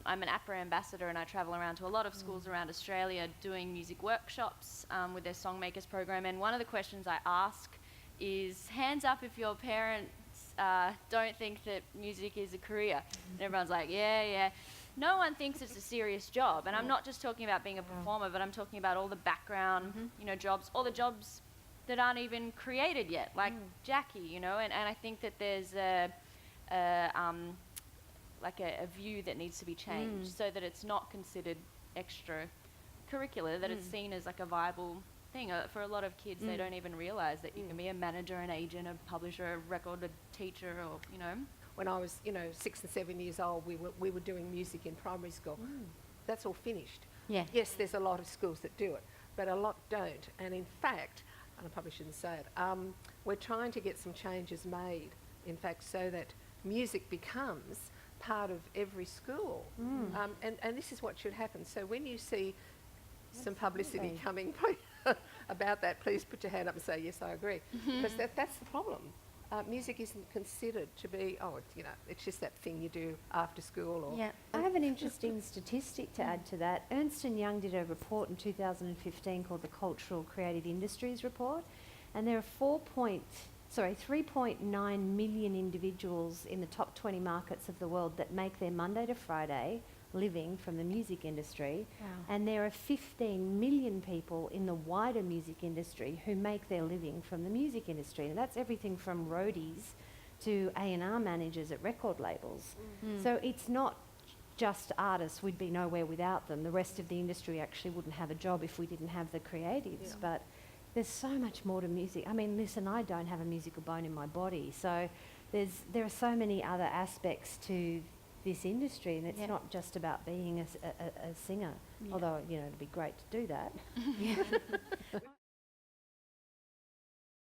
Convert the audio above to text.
I'm an APRA ambassador and I travel around to a lot of schools around Australia doing music workshops with their Songmakers program, and one of the questions I ask is, hands up if your parents don't think that music is a career. And everyone's like, yeah, yeah. No one thinks it's a serious job, and I'm not just talking about being a performer, but I'm talking about all the background, jobs, all the jobs that aren't even created yet, like Jackie, and I think that there's a view that needs to be changed so that it's not considered extracurricular, that it's seen as like a viable thing. For a lot of kids, they don't even realise that you can be a manager, an agent, a publisher, a record, a teacher, or, When I was, 6 and 7 years old, we were doing music in primary school. That's all finished. Yeah. Yes, there's a lot of schools that do it, but a lot don't. And in fact, and I probably shouldn't say it, we're trying to get some changes made, in fact, so that music becomes part of every school. And this is what should happen. So when you see some publicity coming about that, please put your hand up and say, yes, I agree. Because that's the problem. Music isn't considered to be, it's just that thing you do after school. Or Yeah, I have an interesting statistic to add to that. Ernst & Young did a report in 2015 called the Cultural Creative Industries Report, and there are 3.9 million individuals in the top 20 markets of the world that make their Monday to Friday living from the music industry. Wow. And there are 15 million people in the wider music industry who make their living from the music industry. And that's everything from roadies to A&R managers at record labels. So it's not just artists, we'd be nowhere without them. The rest of the industry actually wouldn't have a job if we didn't have the creatives. But there's so much more to music. I mean, listen, I don't have a musical bone in my body, so there are so many other aspects to this industry, and it's not just about being a singer, although, it'd be great to do that.